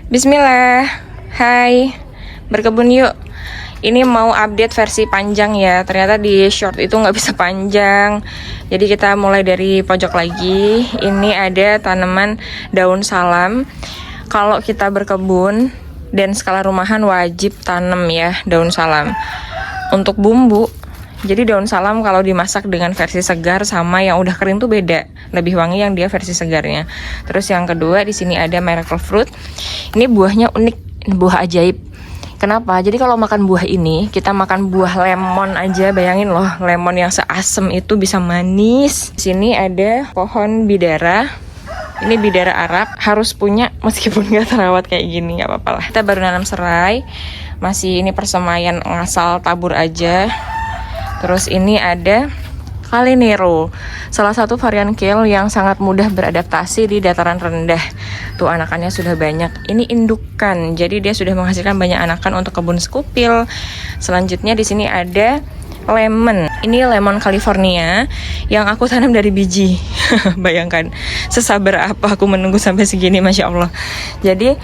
Bismillah. Hai, berkebun yuk. Ini mau update versi panjang ya. Ternyata di short itu nggak bisa panjang. Jadi kita mulai dari pojok lagi. Ini ada tanaman daun salam. Kalau kita berkebun dan skala rumahan wajib tanam ya daun salam. Untuk bumbu, jadi daun salam kalau dimasak dengan versi segar sama yang udah kering tuh beda. Lebih wangi yang dia versi segarnya. Terus yang kedua di sini ada miracle fruit. Ini buahnya unik, buah ajaib. Kenapa? Jadi kalau makan buah ini, kita makan buah lemon aja, bayangin loh, lemon yang seasem itu bisa manis. Di sini ada pohon bidara. Ini bidara Arab, harus punya meskipun nggak terawat kayak gini, nggak apa-apa lah. Kita baru nanam serai, masih ini persemaian ngasal tabur aja. Terus ini ada Kalinero, salah satu varian kale yang sangat mudah beradaptasi di dataran rendah. Tuh anakannya sudah banyak. Ini indukan, jadi dia sudah menghasilkan banyak anakan untuk kebun skupil. Selanjutnya di sini ada lemon. Ini lemon California yang aku tanam dari biji. Bayangkan sesabar apa aku menunggu sampai segini, masya Allah. Jadi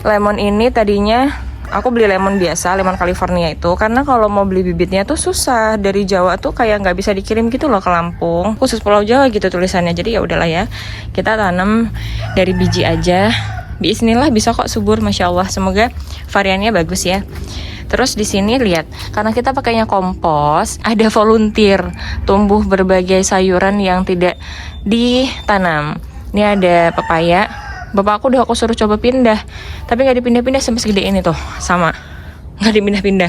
lemon ini tadinya aku beli lemon biasa, lemon California itu, karena kalau mau beli bibitnya tuh susah. Dari Jawa tuh kayak nggak bisa dikirim gitu loh ke Lampung. Khusus Pulau Jawa gitu tulisannya. Jadi ya udahlah ya, kita tanam dari biji aja. Bismillah bisa kok subur, masya Allah. Semoga variannya bagus ya. Terus di sini lihat, karena kita pakainya kompos, ada volunteer tumbuh berbagai sayuran yang tidak ditanam. Ini ada pepaya. Bapakku udah aku suruh coba pindah, tapi nggak dipindah-pindah sampai segede ini tuh, sama nggak dipindah-pindah.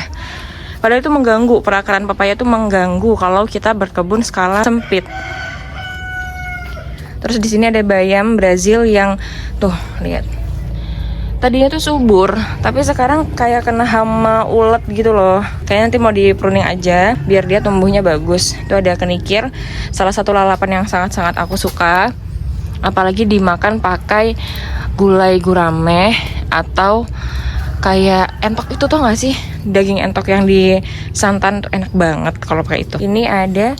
Padahal itu mengganggu, perakaran pepaya itu mengganggu kalau kita berkebun skala sempit. Terus di sini ada bayam Brazil yang tuh lihat, tadinya tuh subur, tapi sekarang kayak kena hama ulet gitu loh. Kayaknya nanti mau di pruning aja biar dia tumbuhnya bagus. Itu ada kenikir, salah satu lalapan yang sangat-sangat aku suka. Apalagi dimakan pakai gulai gurame atau kayak entok itu, tuh nggak sih, daging entok yang di santan, enak banget kalau pakai itu. Ini ada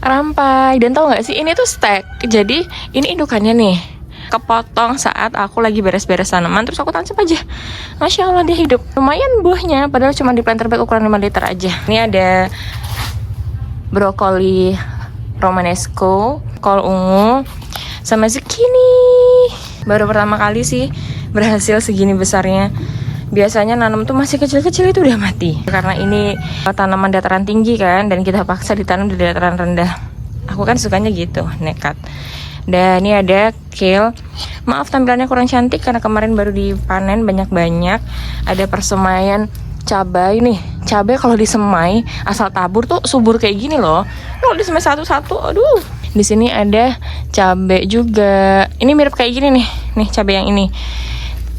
rampai, dan tau nggak sih ini tuh steak. Jadi ini indukannya nih, kepotong saat aku lagi beres-beres tanaman, terus aku tancap aja. Masya Allah dia hidup. Lumayan buahnya, padahal cuma di planter bag ukuran 5 liter aja. Ini ada brokoli romanesco, kol ungu, sama zucchini. Baru pertama kali sih berhasil segini besarnya. Biasanya nanam tuh masih kecil-kecil itu udah mati. Karena ini tanaman dataran tinggi kan, dan kita paksa ditanam di dataran rendah. Aku kan sukanya gitu, nekat. Dan ini ada kale. Maaf tampilannya kurang cantik karena kemarin baru dipanen banyak-banyak. Ada persemaian cabai nih. Cabai kalau disemai asal tabur tuh subur kayak gini loh. Kalau disemai satu-satu, aduh. Di sini ada cabai juga. Ini mirip kayak gini nih cabai yang ini.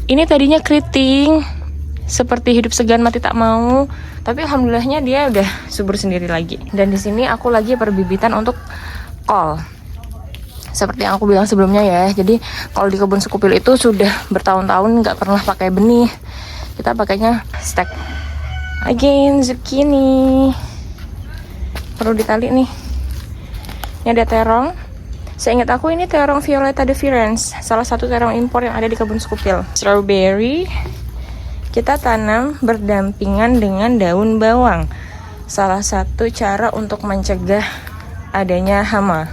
Ini tadinya keriting, seperti hidup segan mati tak mau. Tapi alhamdulillahnya dia udah subur sendiri lagi. Dan di sini aku lagi perbibitan untuk kol. Seperti yang aku bilang sebelumnya ya. Jadi kalau di kebun sekupil itu sudah bertahun-tahun nggak pernah pakai benih. Kita pakainya stek. Again zucchini. Perlu ditali nih. Ini ada terong. Seingat aku ini terong Violeta de Firenze, salah satu terong impor yang ada di kebun sekupil. Strawberry kita tanam berdampingan dengan daun bawang. Salah satu cara untuk mencegah adanya hama.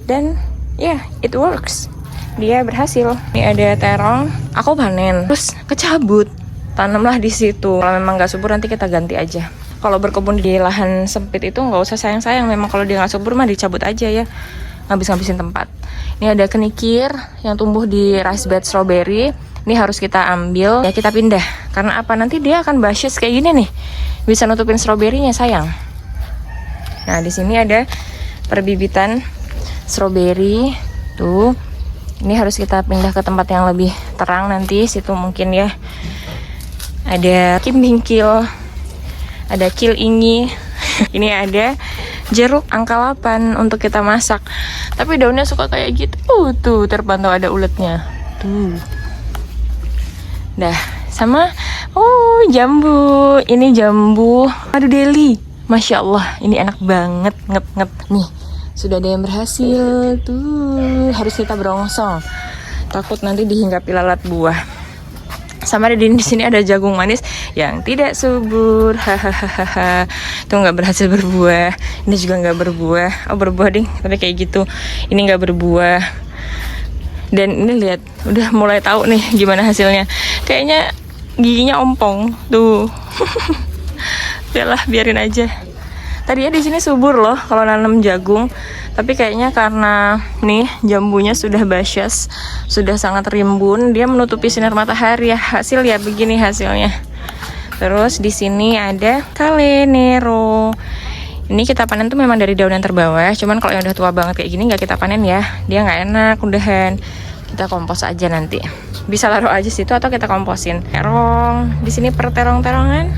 Dan ya, it works. Dia berhasil. Ini ada terong, aku panen, terus kecabut. Tanamlah di situ. Kalau memang nggak subur nanti kita ganti aja. Kalau berkebun di lahan sempit itu nggak usah sayang-sayang. Memang kalau dia nggak subur mah dicabut aja ya, ngabis-ngabisin tempat. Ini ada kenikir yang tumbuh di raised bed strawberry. Ini harus kita ambil ya, kita pindah. Karena apa, nanti dia akan bushes kayak gini nih, bisa nutupin stroberinya, sayang. Nah di sini ada perbibitan strawberry tuh. Ini harus kita pindah ke tempat yang lebih terang nanti. Situ mungkin ya. Ada kimbingkil, ada kil ingi. Ini ada jeruk angka 8 untuk kita masak. Tapi daunnya suka kayak gitu. Tuh terpantau ada uletnya. Tuh. Dah, sama jambu. Ini jambu madu deli. Masya Allah, ini enak banget, ngep. Nih, sudah ada yang berhasil. Tuh, harus kita berongsong. takut nanti dihinggapi lalat buah. Sama di sini ada jagung manis yang tidak subur, hahaha, itu nggak berhasil berbuah. Ini juga nggak berbuah, oh berbuah ding, tapi kayak gitu. Ini nggak berbuah. Dan ini lihat, udah mulai tahu nih gimana hasilnya. Kayaknya giginya ompong tuh. Udahlah, biarin aja. Tadinya di sini subur loh kalau nanam jagung, tapi kayaknya karena nih jambunya sudah basyas, sudah sangat rimbun, dia menutupi sinar matahari ya. Hasil ya begini hasilnya. Terus di sini ada Calenero. Ini kita panen tuh memang dari daun yang terbawah, cuman kalau yang udah tua banget kayak gini nggak kita panen ya, dia nggak enak, udahan. Kita kompos aja nanti. Bisa taruh aja situ atau kita komposin. Terong, di sini per terong-terongan.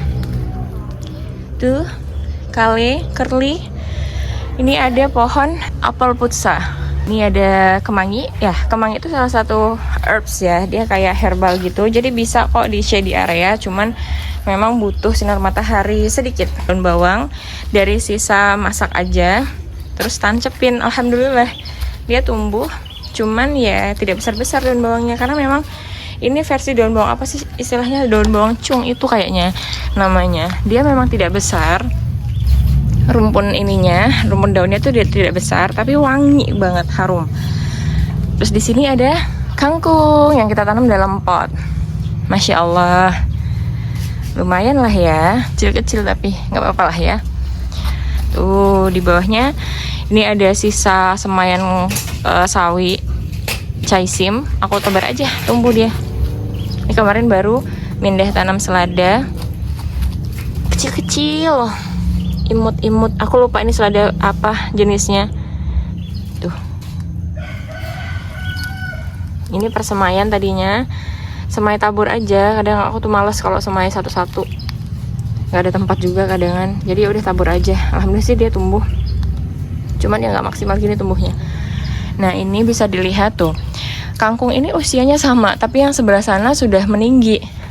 Tuh. Curly. Ini ada pohon apel putsa. Ini ada kemangi. Ya, kemangi itu salah satu herbs ya. Dia kayak herbal gitu. Jadi bisa kok di shady area. Cuman memang butuh sinar matahari sedikit. Daun bawang dari sisa masak aja. Terus tancepin. Alhamdulillah dia tumbuh. Cuman ya tidak besar-besar daun bawangnya. Karena memang ini versi daun bawang apa sih istilahnya, daun bawang cung itu kayaknya namanya. Dia memang tidak besar. Rumpun daunnya tuh dia tidak besar tapi wangi banget, harum. Terus di sini ada kangkung yang kita tanam dalam pot. Masya Allah, lumayan lah ya, kecil-kecil tapi nggak apa-apa lah ya. Tuh di bawahnya ini ada sisa semayan sawi caisim. Aku tebar aja, tumbuh dia. Ini kemarin baru mindah tanam selada kecil-kecil. Imut-imut, aku lupa ini selada apa jenisnya. Tuh. Ini persemaian tadinya. Semai tabur aja. Kadang aku tuh males kalau semai satu-satu. Gak ada tempat juga kadangan. Jadi udah tabur aja. Alhamdulillah sih dia tumbuh. Cuman ya gak maksimal gini tumbuhnya. Nah ini bisa dilihat tuh. Kangkung ini usianya sama, tapi yang sebelah sana sudah meninggi.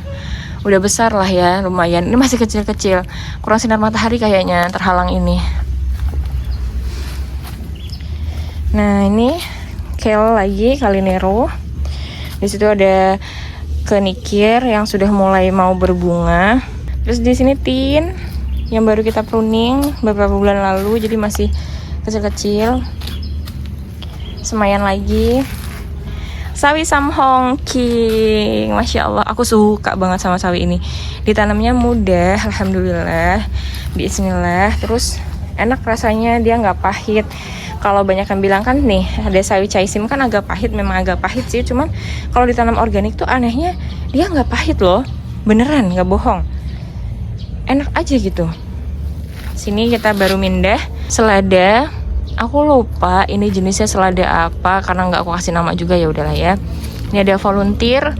Udah besar lah ya, lumayan. Ini masih kecil-kecil, kurang sinar matahari kayaknya, terhalang ini. Nah ini kale lagi, Calenero. Di situ ada kenikir yang sudah mulai mau berbunga. Terus di sini tin yang baru kita pruning beberapa bulan lalu, jadi masih kecil-kecil. Semayan lagi. Sawi Samhong King, Masya Allah, aku suka banget sama sawi ini. Ditanamnya mudah, alhamdulillah, bismillah. Terus enak rasanya, dia nggak pahit. Kalau banyak yang bilang kan nih, ada sawi caisim kan agak pahit, memang agak pahit sih. Cuman kalau ditanam organik tuh anehnya dia nggak pahit loh, beneran nggak bohong. Enak aja gitu. Sini kita baru mindah selada. Aku lupa ini jenisnya selada apa karena nggak aku kasih nama juga, ya udahlah ya. Ini ada volunteer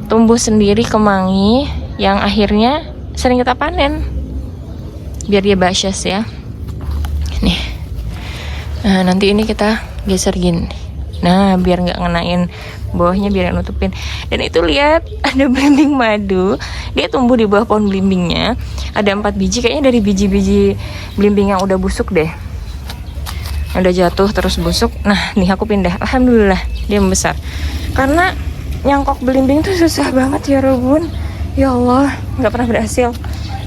tumbuh sendiri kemangi yang akhirnya sering kita panen biar dia basyas ya. Nih. Nah, nanti ini kita geser gini. Nah, biar nggak ngenain bawahnya, biar nutupin. Dan itu lihat ada belimbing madu. Dia tumbuh di bawah pohon belimbingnya. Ada 4 biji, kayaknya dari biji-biji belimbing yang udah busuk deh. Udah jatuh terus busuk. Nah nih aku pindah, alhamdulillah dia membesar. Karena nyangkok belimbing tuh susah banget ya Robun. Ya Allah, nggak pernah berhasil.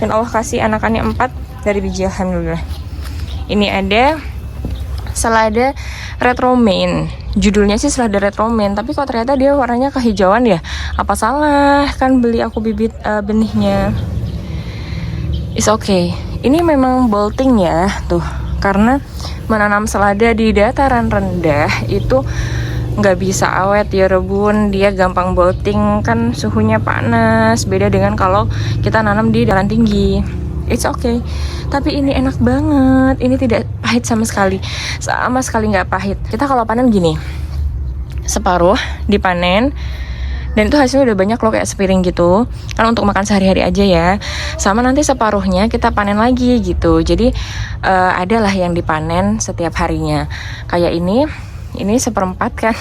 Dan Allah kasih anakannya 4 dari biji, alhamdulillah. Ini ada selada red romaine. Judulnya sih selada red romaine, tapi kok ternyata dia warnanya kehijauan ya. Apa salah kan beli aku bibit benihnya. It's okay. Ini memang bolting ya tuh. Karena menanam selada di dataran rendah itu nggak bisa awet ya Rebun, dia gampang bolting, kan suhunya panas, beda dengan kalau kita nanam di dataran tinggi. It's okay, tapi ini enak banget, ini tidak pahit sama sekali nggak pahit. Kita kalau panen gini, separuh dipanen, dan itu hasilnya udah banyak loh, kayak sepiring gitu kan untuk makan sehari-hari aja ya. Sama nanti separuhnya kita panen lagi gitu. Jadi adalah yang dipanen setiap harinya. Kayak ini 1/4 kan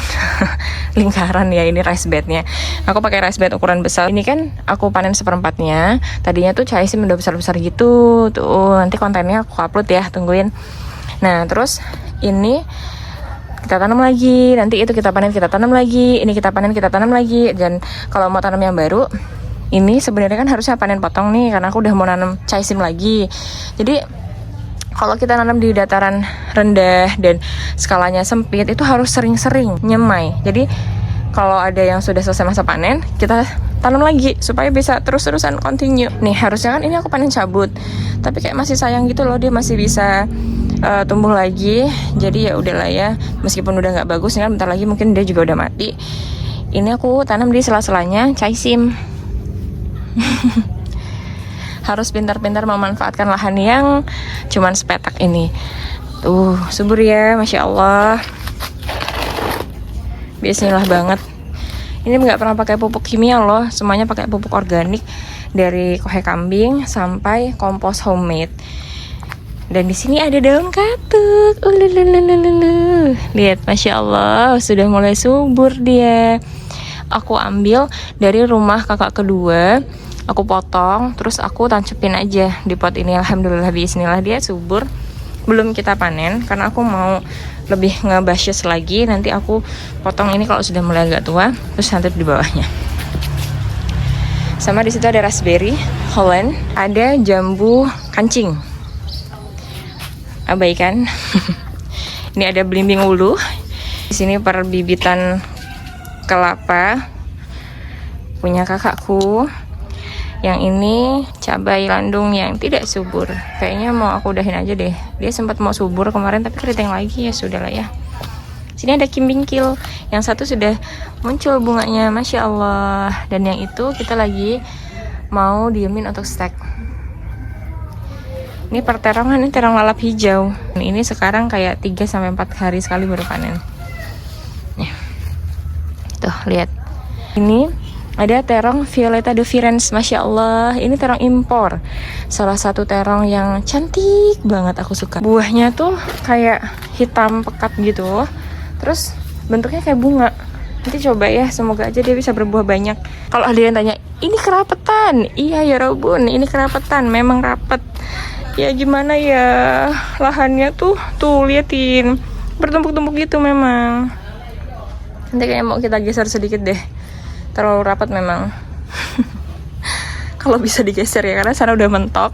lingkaran ya, ini rice bednya. Aku pakai rice bed ukuran besar. Ini kan aku panen 1/4-nya. Tadinya tuh caisim udah besar-besar gitu. Tuh nanti kontennya aku upload ya, tungguin. Nah terus ini kita tanam lagi, nanti itu kita panen, kita tanam lagi, ini kita panen, kita tanam lagi. Dan kalau mau tanam yang baru, ini sebenarnya kan harusnya panen potong nih, karena aku udah mau nanam chaisim lagi. Jadi kalau kita nanam di dataran rendah dan skalanya sempit, itu harus sering-sering nyemai. Jadi kalau ada yang sudah selesai masa panen, kita tanam lagi supaya bisa terus-terusan continue. Nih harusnya kan ini aku panen cabut, tapi kayak masih sayang gitu loh, dia masih bisa tumbuh lagi. Jadi ya udahlah ya, meskipun udah nggak bagus kan, bentar lagi mungkin dia juga udah mati. Ini aku tanam di sela-selanya chaisim. Harus pintar-pintar memanfaatkan lahan yang cuman sepetak ini. Tuh subur ya, masya Allah. Bismillah banget. Ini nggak pernah pakai pupuk kimia loh, semuanya pakai pupuk organik dari kohe kambing sampai kompos homemade. Dan di sini ada daun katuk. Lihat, masya Allah, sudah mulai subur dia. Aku ambil dari rumah kakak kedua, aku potong, terus aku tancepin aja di pot ini. Alhamdulillah, bismillah, dia subur. Belum kita panen karena aku mau lebih ngebashes lagi. Nanti aku potong ini kalau sudah mulai agak tua, terus nanti di bawahnya. Sama di situ ada raspberry Holland, ada jambu kancing. Abaikan. Ini ada belimbing ulu. Di sini perbibitan kelapa punya kakakku. Yang ini cabai landung yang tidak subur. Kayaknya mau aku udahin aja deh. Dia sempat mau subur kemarin tapi keriting lagi, ya sudahlah ya. Sini ada kimbingkil. Yang satu sudah muncul bunganya, masya Allah. Dan yang itu kita lagi mau diemin untuk stek. Ini perterongan, ini terong lalap hijau. Ini sekarang kayak 3-4 hari sekali baru panen. Nih. Tuh, lihat. Ini ada terong Violeta de Firenze, masya Allah. Ini terong impor, salah satu terong yang cantik banget, aku suka. Buahnya tuh kayak hitam pekat gitu, terus bentuknya kayak bunga. Nanti coba ya, semoga aja dia bisa berbuah banyak. Kalau ada yang tanya, ini kerapetan? Iya ya Robun, ini kerapetan, memang rapet. Ya gimana ya, lahannya tuh liatin, bertumpuk-tumpuk gitu memang. Nanti kayaknya mau kita geser sedikit deh, terlalu rapat memang. Kalau bisa digeser ya, karena sana udah mentok.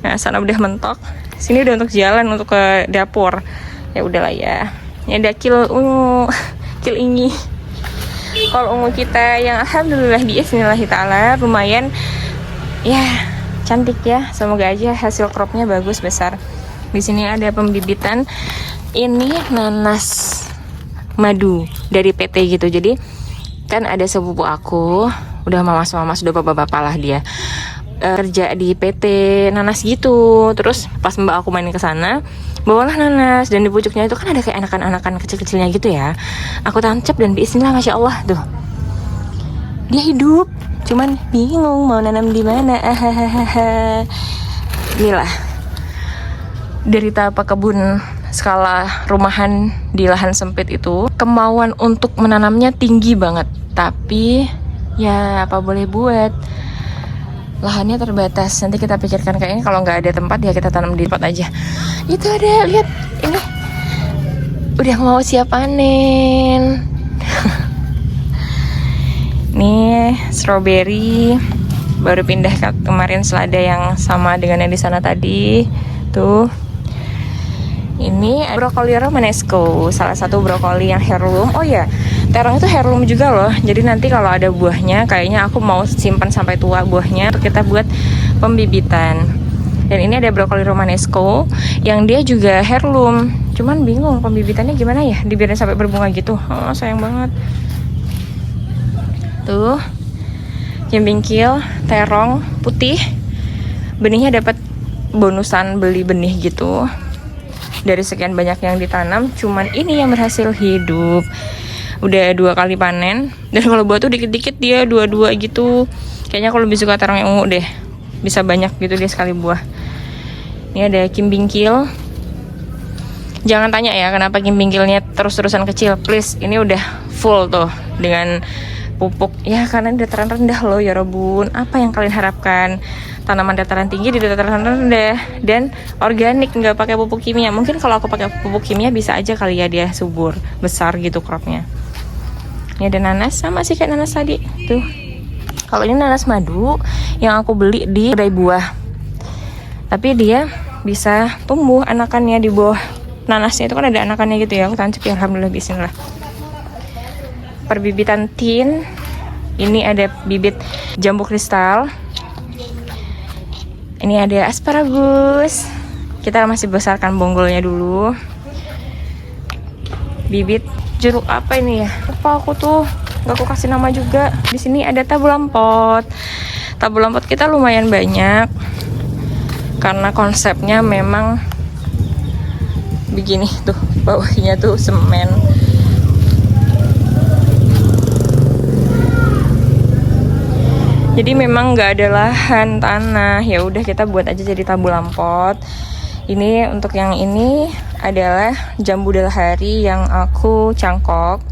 Nah, sana udah mentok, sini udah untuk jalan untuk ke dapur. Ya udahlah ya. Ini ada kil ungu, kil ini. Kalau ungu kita yang alhamdulillah bismillahirrahmanirrahim lumayan ya, cantik ya. Semoga aja hasil cropnya bagus besar. Di sini ada pembibitan. Ini nanas madu dari PT gitu. Jadi kan ada sepupu aku, udah mama sudah bapak-bapak lah dia, kerja di PT nanas gitu. Terus pas mbak aku main ke sana, bawalah nanas, dan di pucuknya itu kan ada kayak anakan-anakan kecil-kecilnya gitu ya. Aku tancap dan bismillah, masya Allah tuh, dia hidup. Cuman bingung mau nanam di mana. Inilah derita pekebun skala rumahan di lahan sempit itu. Kemauan untuk menanamnya tinggi banget, tapi ya apa boleh buat, lahannya terbatas. Nanti kita pikirkan, kayaknya kalau nggak ada tempat ya kita tanam di tempat aja. Itu ada, lihat ini udah mau siap panen. Nih strawberry baru pindah kemarin selada yang sama dengan yang di sana tadi tuh. Ini brokoli romanesco, salah satu brokoli yang heirloom. Oh ya, terong itu heirloom juga loh. Jadi nanti kalau ada buahnya, kayaknya aku mau simpan sampai tua buahnya untuk kita buat pembibitan. Dan ini ada brokoli romanesco yang dia juga heirloom. Cuman bingung pembibitannya gimana ya, dibiarin sampai berbunga gitu. Oh, sayang banget. Tuh, kimbingkil, terong putih. Benihnya dapat bonusan beli benih gitu. Dari sekian banyak yang ditanam, cuman ini yang berhasil hidup. Udah 2 kali panen. Dan kalau buah tuh dikit-dikit dia 2-2 gitu. Kayaknya aku lebih suka terong yang ungu deh, bisa banyak gitu dia sekali buah. Ini ada kimbingkil. Jangan tanya ya kenapa kimbingkilnya terus-terusan kecil, please. Ini udah full tuh dengan pupuk ya, karena dataran rendah loh ya Robun. Apa yang kalian harapkan? Tanaman dataran tinggi di dataran rendah dan organik, nggak pakai pupuk kimia. Mungkin kalau aku pakai pupuk kimia bisa aja kali ya dia subur besar gitu cropnya. Ini ada nanas, sama sih kayak nanas tadi tuh. Kalau ini nanas madu yang aku beli di kedai buah, tapi dia bisa tumbuh anakannya di bawah nanasnya itu kan ada anakannya gitu ya. Aku tancap ya, alhamdulillah, bismillah. Perbibitan tin, ini ada bibit jambu kristal, ini ada asparagus. Kita masih besarkan bonggolnya dulu. Bibit jeruk apa ini ya, lupa aku tuh, nggak aku kasih nama juga. Di sini ada tabu lampot. Tabu lampot kita lumayan banyak karena konsepnya memang begini tuh, bawahnya tuh semen. Jadi memang nggak ada lahan tanah, ya udah kita buat aja jadi tabu lampot. Ini untuk yang ini adalah jambu dalahari yang aku cangkok.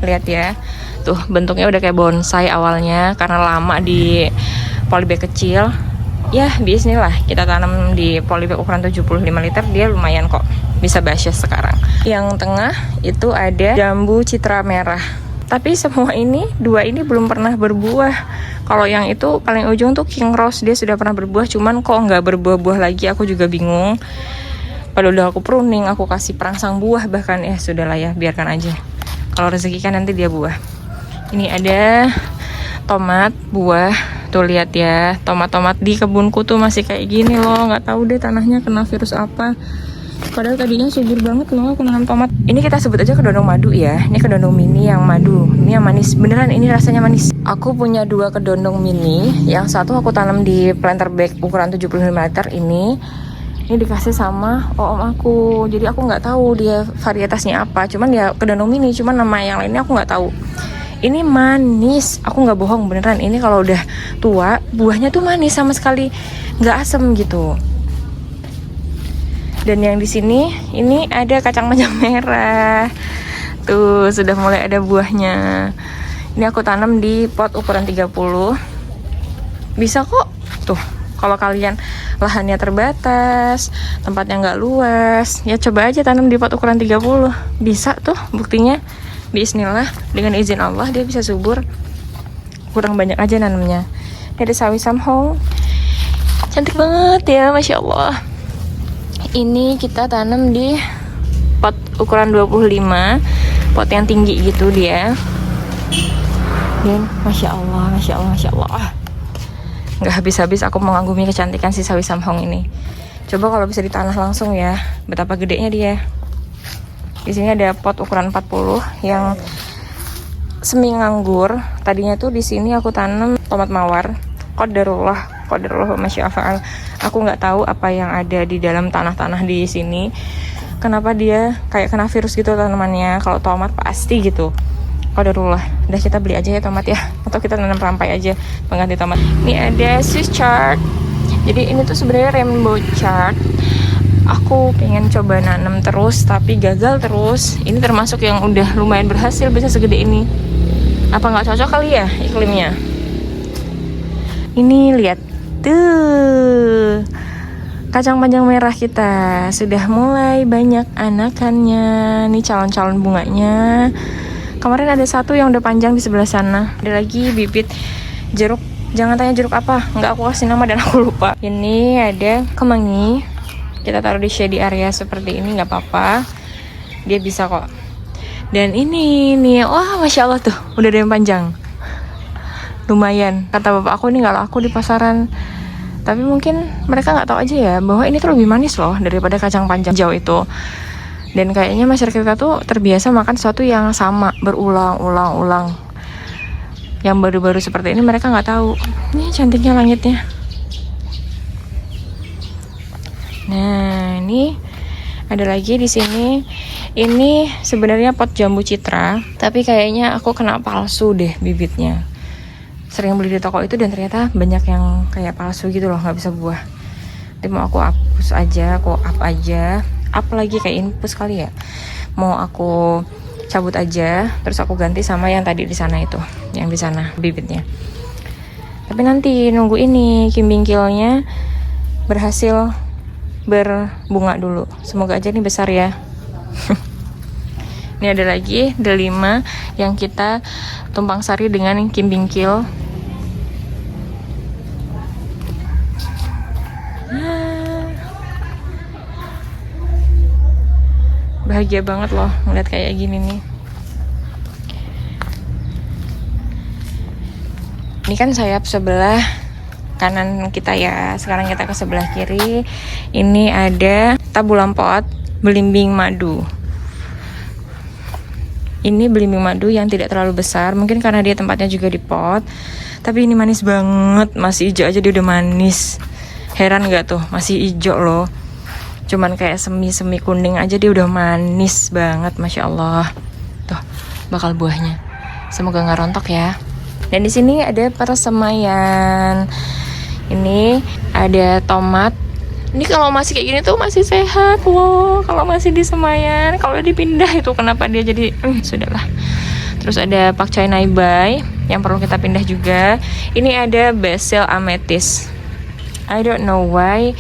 Lihat ya, tuh bentuknya udah kayak bonsai awalnya karena lama di polybag kecil. Ya bismillah, kita tanam di polybag ukuran 75 liter, dia lumayan kok, bisa basya sekarang. Yang tengah itu ada jambu citra merah. Tapi semua ini, dua ini belum pernah berbuah. Kalau yang itu paling ujung tuh King Rose, dia sudah pernah berbuah, cuman kok nggak berbuah-buah lagi, aku juga bingung. Padahal udah aku pruning, aku kasih perangsang buah bahkan, ya sudahlah ya, biarkan aja. Kalau rezeki kan nanti dia buah. Ini ada tomat buah, tuh lihat ya, tomat-tomat di kebunku tuh masih kayak gini loh, nggak tahu deh tanahnya kena virus apa. Padahal tadinya subur banget loh aku nanam tomat. Ini kita sebut aja kedondong madu ya. Ini kedondong mini yang madu. Ini yang manis. Beneran ini rasanya manis. Aku punya 2 kedondong mini. Yang satu aku tanam di planter bag ukuran 75 liter ini. Ini dikasih sama om aku. Jadi aku nggak tahu dia varietasnya apa. Cuman dia kedondong mini. Cuman nama yang lainnya aku nggak tahu. Ini manis. Aku nggak bohong beneran. Ini kalau udah tua buahnya tuh manis sama sekali. Nggak asem gitu. Dan yang di sini ini ada kacang panjang merah. Tuh sudah mulai ada buahnya. Ini aku tanam di pot ukuran 30. Bisa kok. Tuh, kalau kalian lahannya terbatas, tempatnya nggak luas, ya coba aja tanam di pot ukuran 30. Bisa tuh buktinya. Bismillah, dengan izin Allah dia bisa subur. Kurang banyak aja nanamnya. Ini ada sawi samhong. Cantik banget ya, Masya Allah. Ini kita tanam di pot ukuran 25, pot yang tinggi gitu dia. Dan Masya Allah, Masya Allah, Masya Allah, nggak habis-habis aku mengagumi kecantikan si sawi samhong ini. Coba kalau bisa di tanah langsung ya, betapa gedenya dia. Di sini ada pot ukuran 40 yang semi nganggur. Tadinya tuh di sini aku tanam tomat mawar. Qadarullah, Masya Allah. Aku nggak tahu apa yang ada di dalam tanah-tanah di sini. Kenapa dia kayak kena virus gitu tanamannya. Kalau tomat pasti gitu. Qadarullah. Udah kita beli aja ya tomat ya. Atau kita tanam perampai aja pengganti tomat. Ini ada Swiss chard. Jadi ini tuh sebenarnya rainbow chard. Aku pengen coba nanam terus tapi gagal terus. Ini termasuk yang udah lumayan berhasil bisa segede ini. Apa nggak cocok kali ya iklimnya? Ini lihat tuh, kacang panjang merah kita sudah mulai banyak anakannya. Nih calon-calon bunganya. Kemarin ada satu yang udah panjang di sebelah sana. Ada lagi bibit jeruk. Jangan tanya jeruk apa, nggak aku kasih nama dan aku lupa. Ini ada kemangi. Kita taruh di shady area seperti ini, nggak apa-apa. Dia bisa kok. Dan ini nih, wah Masya Allah tuh, udah ada yang panjang. Lumayan, kata bapak aku ini nggak laku di pasaran. Tapi mungkin mereka nggak tahu aja ya bahwa ini tuh lebih manis loh daripada kacang panjang hijau itu. Dan kayaknya masyarakat kita tuh terbiasa makan sesuatu yang sama berulang-ulang. Yang baru-baru seperti ini mereka nggak tahu. Ini cantiknya langitnya. Nah ini ada lagi di sini. Ini sebenarnya pot jambu citra, tapi kayaknya aku kena palsu deh bibitnya. Sering beli di toko itu dan ternyata banyak yang kayak palsu gitu loh, nggak bisa buah. Jadi mau aku hapus aja, aku up aja, up lagi kayak infus kali ya. Mau aku cabut aja, terus aku ganti sama yang tadi di sana itu, yang di sana bibitnya. Tapi nanti nunggu ini kimbingkilnya berhasil berbunga dulu. Semoga aja ini besar ya. Ini ada lagi, ada 5 yang kita tumpang sari dengan kimbingkil. Bahagia banget loh ngeliat kayak gini nih. Ini kan sayap sebelah kanan kita ya. Sekarang kita ke sebelah kiri. Ini ada tabu lampot belimbing madu. Ini belimbing madu yang tidak terlalu besar. Mungkin karena dia tempatnya juga di pot. Tapi ini manis banget. Masih hijau aja dia udah manis. Heran gak tuh? Masih hijau loh. Cuman kayak semi-semi kuning aja dia udah manis banget, Masya Allah. Tuh, bakal buahnya. Semoga nggak rontok ya. Dan di sini ada persemaian. Ini ada tomat. Ini kalau masih kayak gini tuh masih sehat loh. Kalau masih di semaian, kalau dipindah itu kenapa dia jadi sudahlah. Terus ada pakcoy naibai yang perlu kita pindah juga. Ini ada basil amethyst. I don't know why.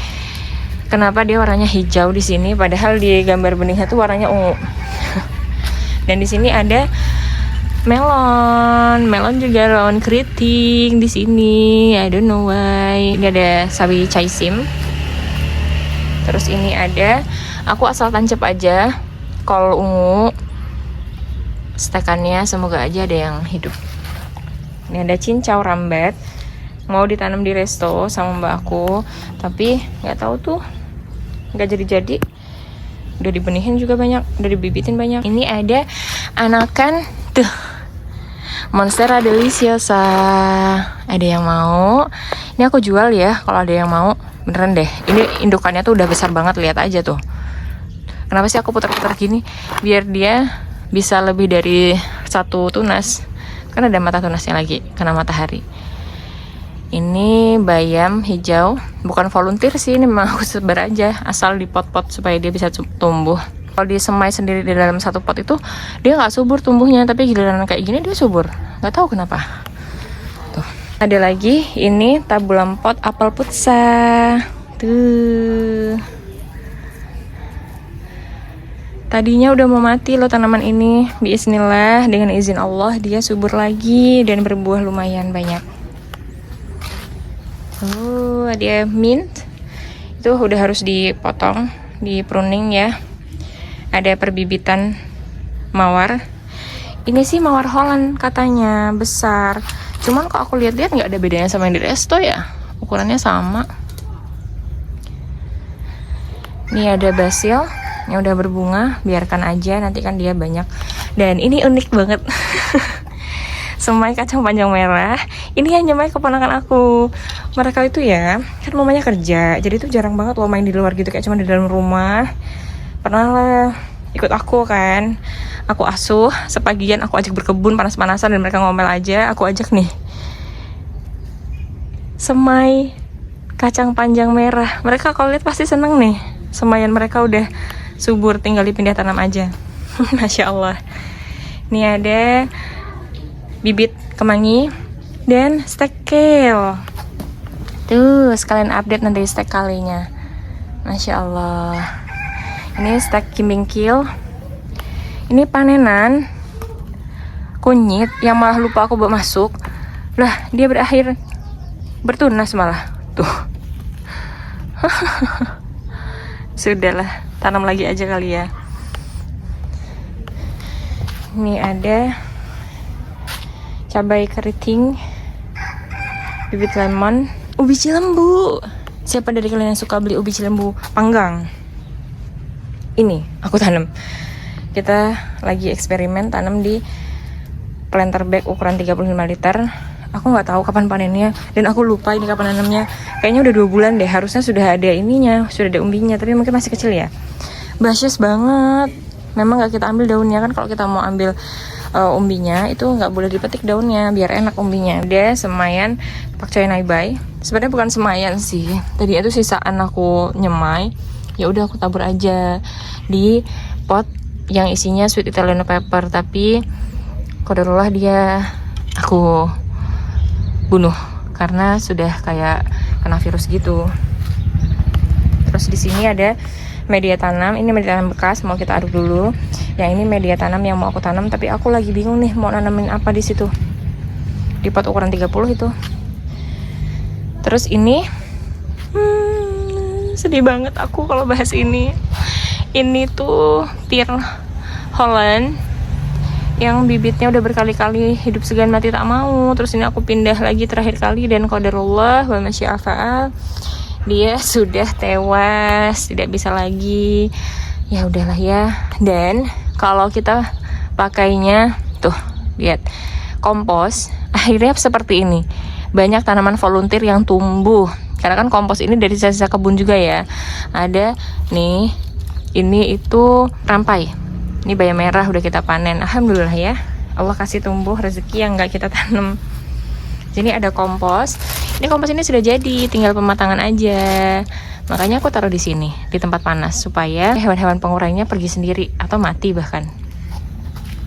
Kenapa dia warnanya hijau di sini, padahal di gambar benihnya tuh warnanya ungu. Dan di sini ada melon juga lawan keriting di sini. I don't know why. Ini ada sawi chai sim. Terus ini ada, aku asal tancap aja, kol ungu. Stekannya semoga aja ada yang hidup. Ini ada cincau rambat. Mau ditanam di resto sama mbak aku, tapi nggak tahu tuh. Nggak jadi-jadi. Udah dibenihin juga banyak, udah dibibitin banyak. Ini ada anakan tuh Monstera deliciosa. Ada yang mau? Ini aku jual ya kalau ada yang mau. Beneran deh. Ini indukannya tuh udah besar banget, lihat aja tuh. Kenapa sih aku putar-putar gini? Biar dia bisa lebih dari 1 tunas. Kan ada mata tunasnya lagi kena matahari. Ini bayam hijau, bukan volunteer sih, ini memang aku sebar aja, asal di pot-pot supaya dia bisa tumbuh. Kalau disemai sendiri di dalam 1 pot itu, dia nggak subur tumbuhnya, tapi giliran kayak gini dia subur. Nggak tahu kenapa. Tuh. Ada lagi, ini tabu lampot apel putsa. Tuh. Tadinya udah mau mati loh tanaman ini. Bismillah, dengan izin Allah dia subur lagi dan berbuah lumayan banyak. Oh, ada mint. Itu udah harus dipotong, di pruning ya. Ada perbibitan mawar. Ini sih mawar Holland katanya, besar. Cuman kok aku lihat-lihat nggak ada bedanya sama yang di resto ya. Ukurannya sama. Ini ada basil yang udah berbunga, biarkan aja, nanti kan dia banyak. Dan ini unik banget. Semai kacang panjang merah. Ini hanya main keponakan aku. Mereka itu ya, kan mamanya kerja, jadi tuh jarang banget lo main di luar gitu, kayak cuma di dalam rumah. Pernah lah ikut aku kan, aku asuh sepagian, aku ajak berkebun panas-panasan dan mereka ngomel aja. Aku ajak nih semai kacang panjang merah. Mereka kalau lihat pasti seneng nih. Semaian mereka udah subur, tinggal dipindah tanam aja. Masya Allah. Ini ada bibit kemangi dan stek kale. Tuh, sekalian update nanti stek kalinya. Masya Allah. Ini stek kimbingkil. Ini panenan kunyit yang malah lupa aku bawa masuk. Lah, dia berakhir bertunas malah. Tuh. Sudahlah, tanam lagi aja kali ya. Ini ada cabai keriting, bibit lemon, ubi cilembu. Siapa dari kalian yang suka beli ubi cilembu panggang? Ini aku tanam. Kita lagi eksperimen tanam di planter bag ukuran 35 liter. Aku nggak tahu kapan panennya dan aku lupa ini kapan nanamnya. Kayaknya udah 2 bulan deh. Harusnya sudah ada ininya, sudah ada umbinya, tapi mungkin masih kecil ya. Bashes banget. Memang nggak kita ambil daunnya kan, kalau kita mau ambil umbinya itu nggak boleh dipetik daunnya biar enak umbinya. Dia semayan pakcoy naibai. Sebenarnya bukan semayan sih. Tadi itu sisaan aku nyemai. Ya udah aku tabur aja di pot yang isinya sweet Italiano pepper, tapi qadarullah dia aku bunuh karena sudah kayak kena virus gitu. Terus di sini ada media tanam, ini media tanam bekas mau kita aduk dulu. Yang ini media tanam yang mau aku tanam, tapi aku lagi bingung nih mau nanamin apa di situ. Di pot ukuran 30 itu. Terus ini sedih banget aku kalau bahas ini. Ini tuh Pear Holland yang bibitnya udah berkali-kali hidup segan mati tak mau. Terus ini aku pindah lagi terakhir kali dan qadarullah wa masya fa'al, dia sudah tewas, tidak bisa lagi. Ya udahlah ya. Dan kalau kita pakainya tuh lihat kompos, akhirnya seperti ini. Banyak tanaman volunteer yang tumbuh. Karena kan kompos ini dari sisa-sisa kebun juga ya. Ada nih, ini itu rampai. Ini bayam merah udah kita panen. Alhamdulillah ya. Allah kasih tumbuh rezeki yang nggak kita tanam. Jadi ada kompos. Ini kompos ini sudah jadi, tinggal pematangan aja. Makanya aku taruh di sini, di tempat panas supaya hewan-hewan pengurainya pergi sendiri atau mati bahkan.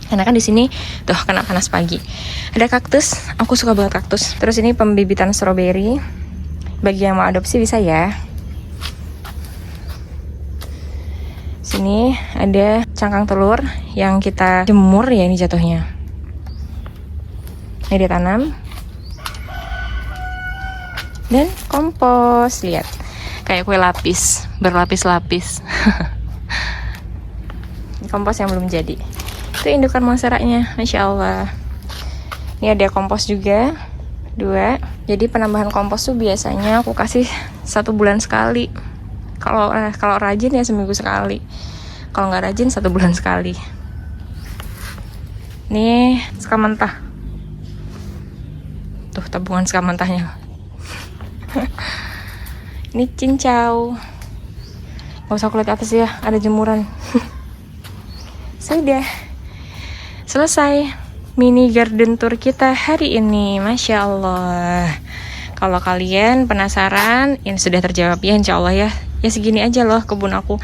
Karena kan di sini tuh kena panas pagi. Ada kaktus, aku suka banget kaktus. Terus ini pembibitan stroberi. Bagi yang mau adopsi bisa ya. Sini ada cangkang telur yang kita jemur ya, ini jatuhnya. Ini dia tanam. Dan kompos, lihat. Kayak kue lapis, berlapis-lapis. Kompos yang belum jadi. Itu indukan monsteraknya, Masya Allah. Ini ada kompos juga, 2. Jadi penambahan kompos tuh biasanya aku kasih 1 bulan sekali. Kalau rajin ya seminggu sekali. Kalau nggak rajin 1 bulan sekali. Nih sekam mentah. Tuh tabungan sekam mentahnya. Ini cincau. Gak usah kulit atas ya, ada jemuran. Sudah selesai mini garden tour kita hari ini. Masya Allah. Kalau kalian penasaran, ini sudah terjawab ya insya Allah ya. Ya segini aja loh kebun aku.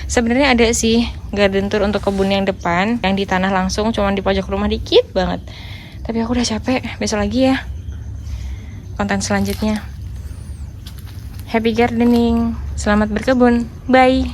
Sebenarnya ada sih garden tour untuk kebun yang depan, yang di tanah langsung, cuman di pojok rumah dikit banget. Tapi aku udah capek, besok lagi ya konten selanjutnya. Happy gardening, selamat berkebun, bye.